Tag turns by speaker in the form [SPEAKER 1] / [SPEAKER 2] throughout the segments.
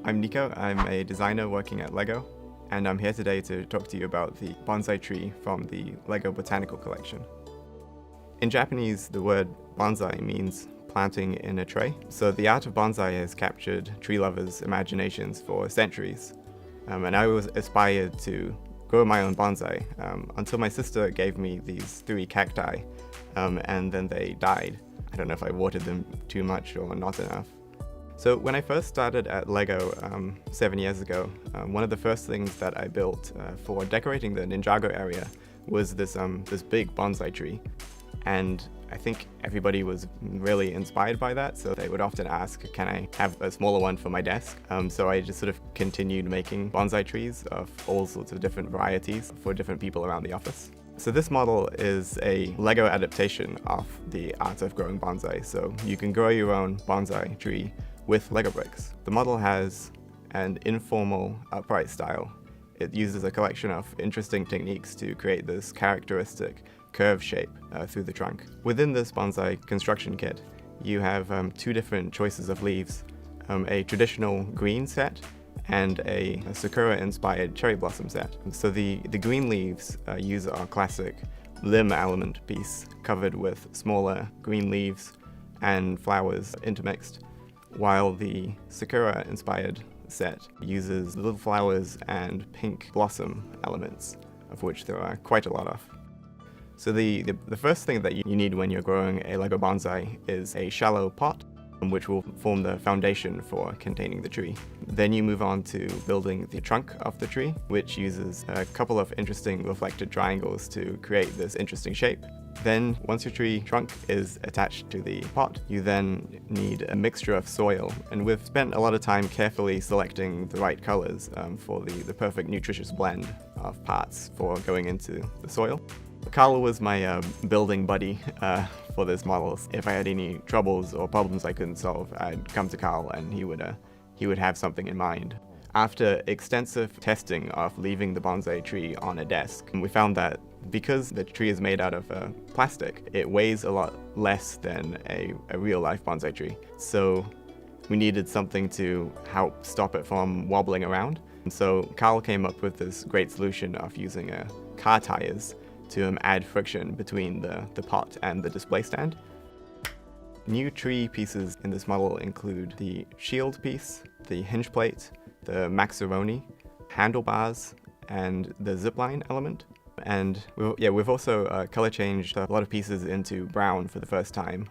[SPEAKER 1] I'm Nico. I'm a designer working at LEGO, and I'm here today to talk to you about the bonsai tree from the LEGO Botanical Collection. In Japanese, the word bonsai means planting in a tray, so the art of bonsai has captured tree lovers' imaginations for centuries. And I was aspired to grow my own bonsai until my sister gave me these 3 cacti, and then they died. I don't know if I watered them too much or not enough. So when I first started at LEGO 7 years ago, one of the first things that I built for decorating the Ninjago area was this big bonsai tree. And I think everybody was really inspired by that, so they would often ask, can I have a smaller one for my desk? So I just sort of continued making bonsai trees of all sorts of different varieties for different people around the office. So this model is a LEGO adaptation of the art of growing bonsai, so you can grow your own bonsai tree with LEGO bricks. The model has an informal upright style. It uses a collection of interesting techniques to create this characteristic curved shape through the trunk. Within this bonsai construction kit, you have 2 different choices of leaves, a traditional green set and a Sakura-inspired cherry blossom set. So the green leaves use our classic limb element piece covered with smaller green leaves and flowers intermixed, while the Sakura-inspired set uses little flowers and pink blossom elements, of which there are quite a lot of. So the first thing that you need when you're growing a LEGO bonsai is a shallow pot, which will form the foundation for containing the tree. Then you move on to building the trunk of the tree, which uses a couple of interesting reflected triangles to create this interesting shape. Then, once your tree trunk is attached to the pot, you then need a mixture of soil, and we've spent a lot of time carefully selecting the right colors for the perfect nutritious blend of parts for going into the soil. Carl was my building buddy for this model. If I had any troubles or problems I couldn't solve, I'd come to Carl and he would have something in mind. After extensive testing of leaving the bonsai tree on a desk, we found that because the tree is made out of plastic, it weighs a lot less than a real-life bonsai tree. So we needed something to help stop it from wobbling around. And so Carl came up with this great solution of using car tires to add friction between the pot and the display stand. New tree pieces in this model include the shield piece, the hinge plate, the maxaroni, handlebars, and the zipline element. And we've also color changed a lot of pieces into brown for the first time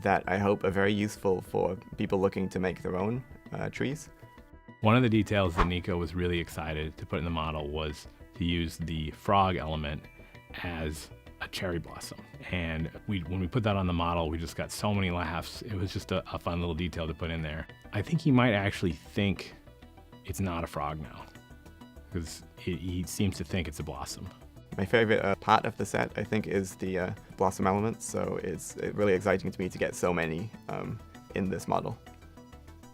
[SPEAKER 1] that I hope are very useful for people looking to make their own trees.
[SPEAKER 2] One of the details that Nico was really excited to put in the model was to use the frog element as a cherry blossom. And when we put that on the model, we just got so many laughs. It was just a fun little detail to put in there. I think he might actually think it's not a frog now, because he seems to think it's a blossom.
[SPEAKER 1] My favorite part of the set, I think, is the blossom elements, so it's really exciting to me to get so many in this model.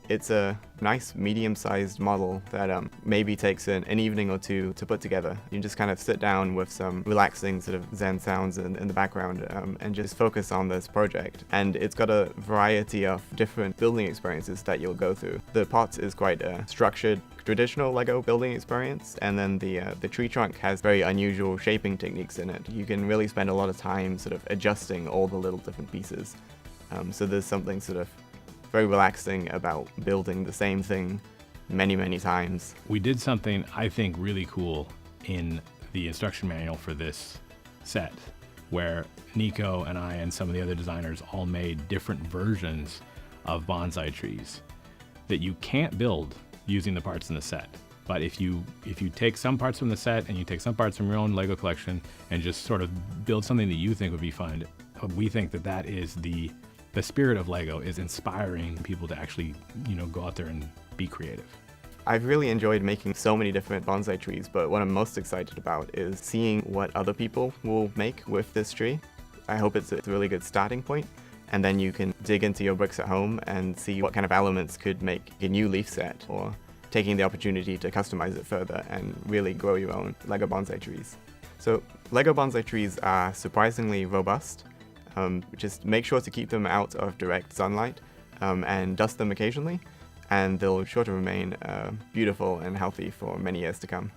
[SPEAKER 1] It's a nice medium-sized model that maybe takes an evening or 2 to put together. You just kind of sit down with some relaxing sort of Zen sounds in the background and just focus on this project. And it's got a variety of different building experiences that you'll go through. The pot is quite a structured, traditional LEGO building experience, and then the tree trunk has very unusual shaping techniques in it. You can really spend a lot of time sort of adjusting all the little different pieces. So there's something sort of very relaxing about building the same thing many, many times.
[SPEAKER 2] We did something I think really cool in the instruction manual for this set, where Nico and I and some of the other designers all made different versions of bonsai trees that you can't build using the parts in the set. But if you take some parts from the set and you take some parts from your own LEGO collection and just sort of build something that you think would be fun, we think that is the spirit of LEGO, is inspiring people to actually, go out there and be creative.
[SPEAKER 1] I've really enjoyed making so many different bonsai trees, but what I'm most excited about is seeing what other people will make with this tree. I hope it's a really good starting point, and then you can dig into your bricks at home and see what kind of elements could make a new leaf set, or taking the opportunity to customize it further and really grow your own LEGO bonsai trees. So LEGO bonsai trees are surprisingly robust. Just make sure to keep them out of direct sunlight and dust them occasionally. and they'll sure to remain beautiful and healthy for many years to come.